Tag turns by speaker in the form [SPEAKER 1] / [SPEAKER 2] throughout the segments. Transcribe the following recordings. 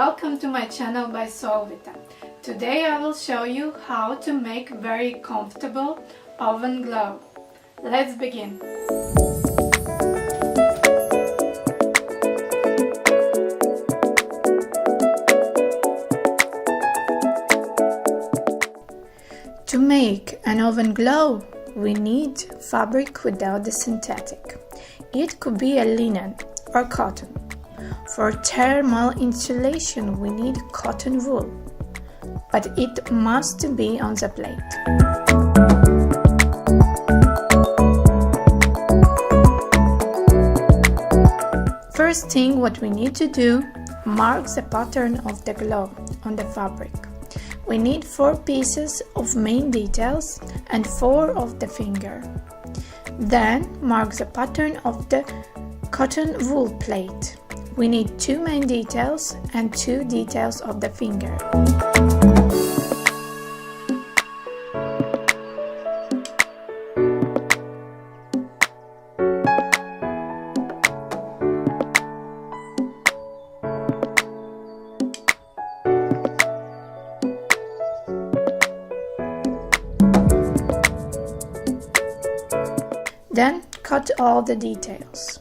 [SPEAKER 1] Welcome to my channel by Solvita. Today I will show you how to make very comfortable oven glove. Let's begin. To make an oven glove, we need fabric without the synthetic. It could be a linen or cotton. For thermal insulation, we need cotton wool, but it must be on the plate. First thing what we need to do, mark the pattern of the glove on the fabric. We need 4 pieces of main details and 4 of the finger. Then mark the pattern of the cotton wool plate. We need 2 main details and 2 details of the finger. Then cut all the details.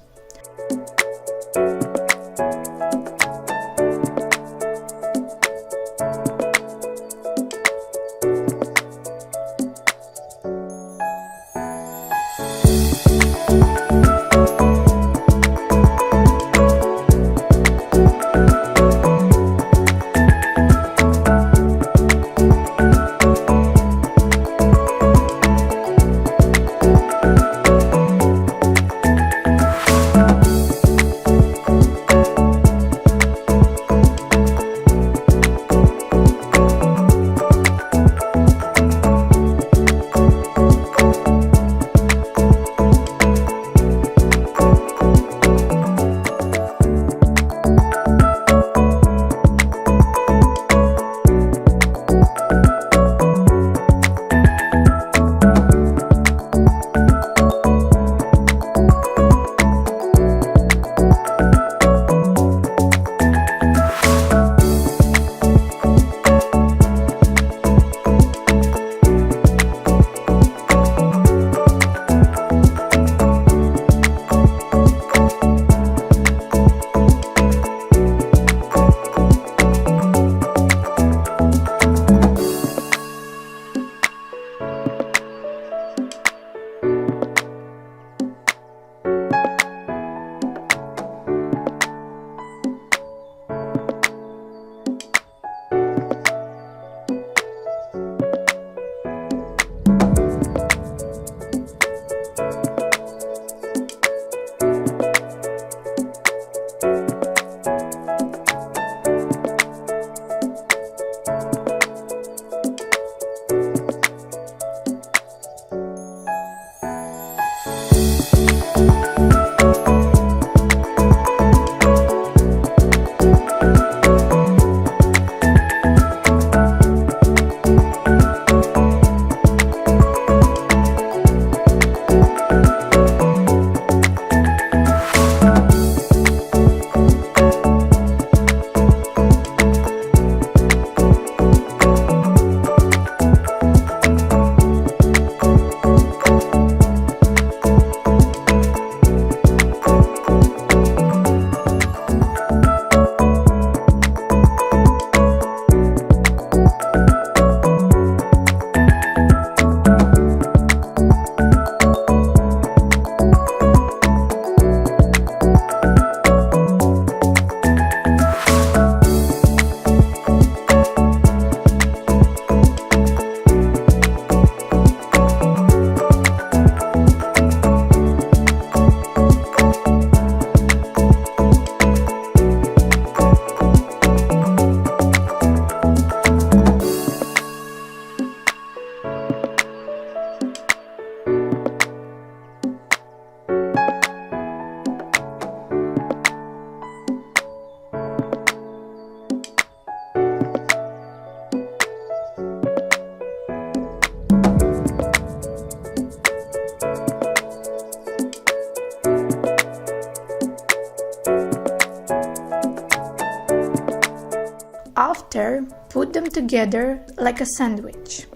[SPEAKER 1] After, put them together like a sandwich.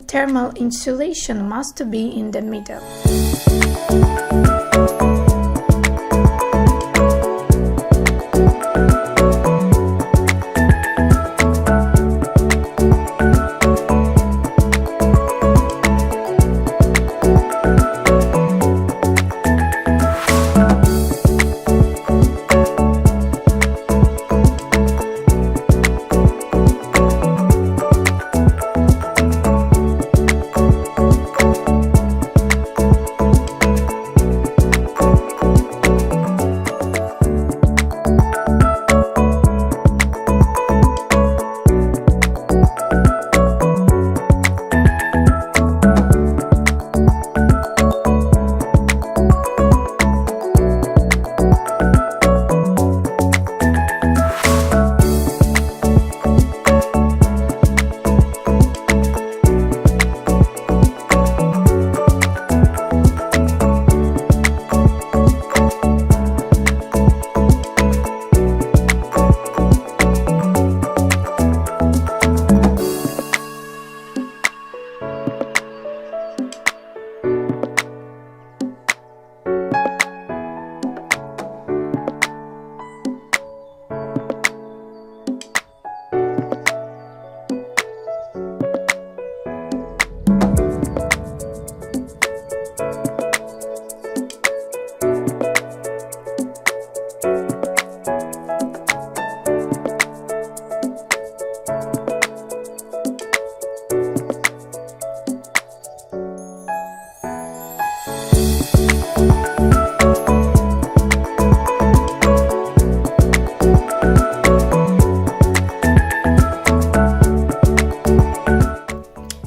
[SPEAKER 1] Thermal insulation must be in the middle.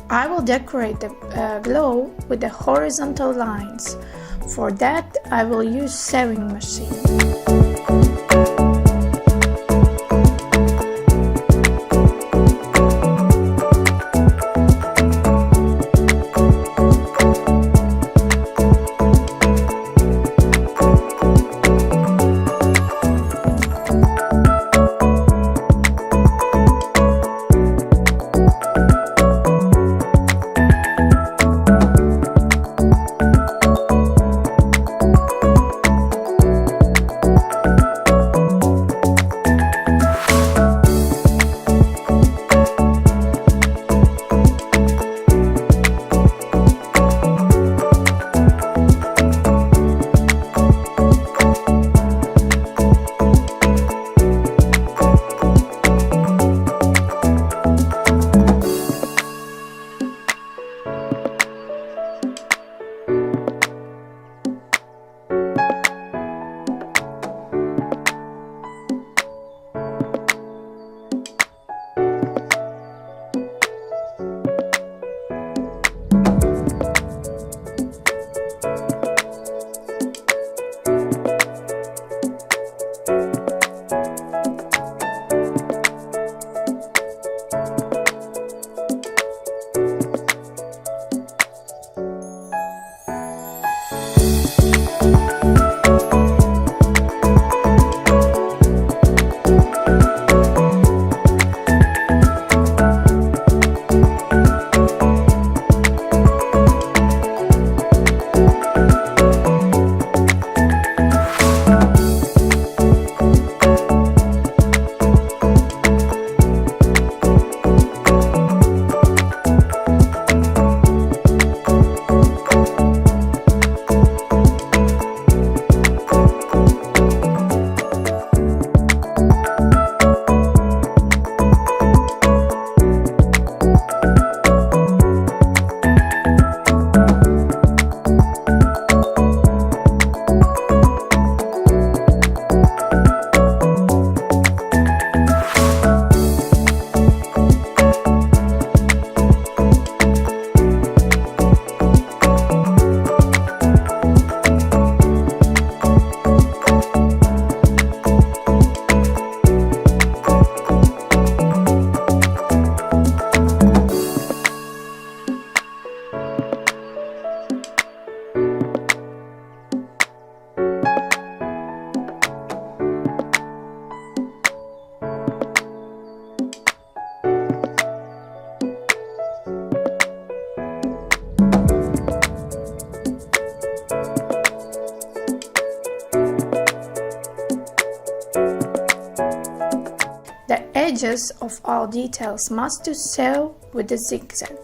[SPEAKER 1] I will decorate the glow with the horizontal lines. For that, I will use sewing machine. edges of all details must sew with the zigzag.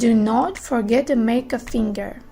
[SPEAKER 1] Do not forget to make a finger.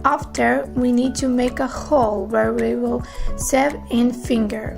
[SPEAKER 1] After, we need to make a hole where we will sew in finger.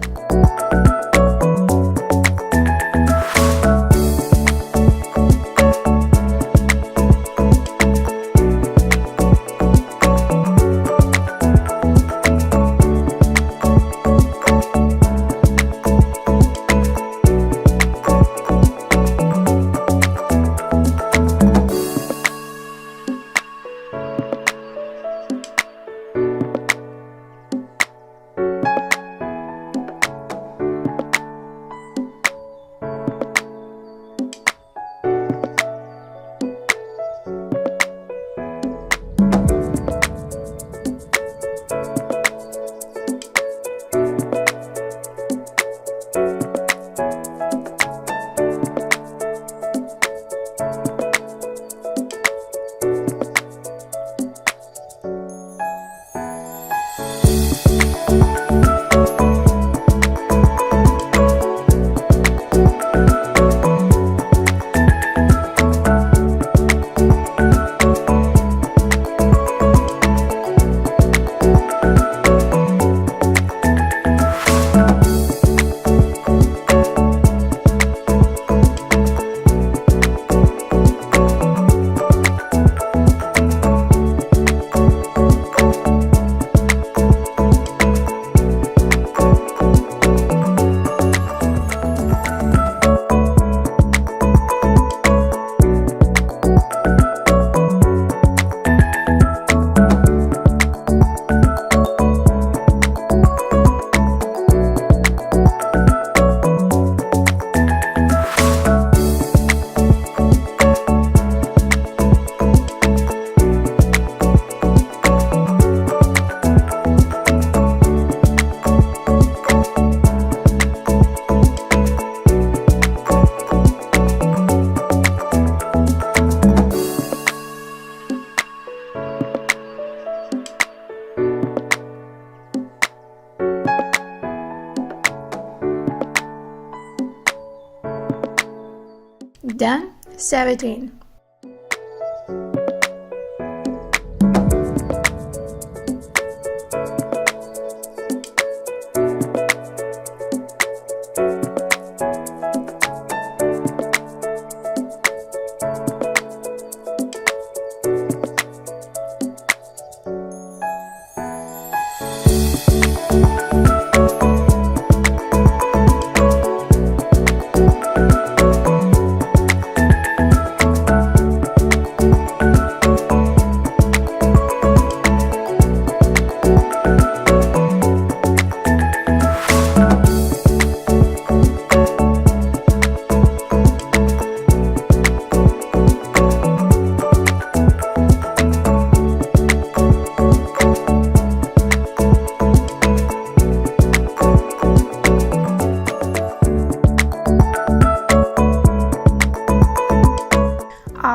[SPEAKER 1] Then save it in.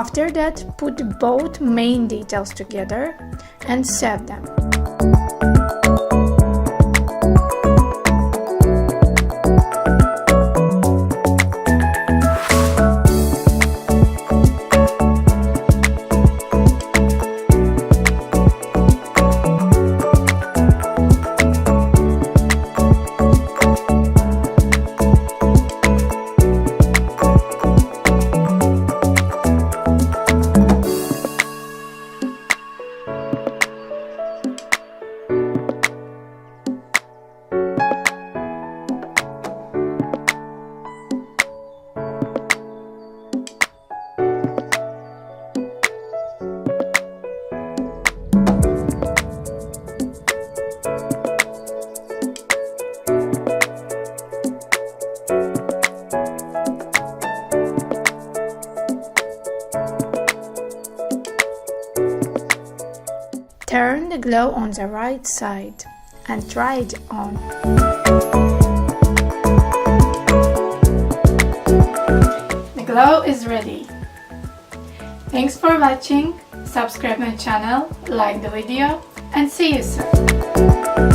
[SPEAKER 1] After that, put both main details together and save them. Turn the glue on the right side and try it on. The glue is ready. Thanks for watching. Subscribe my channel, like the video, and see you soon.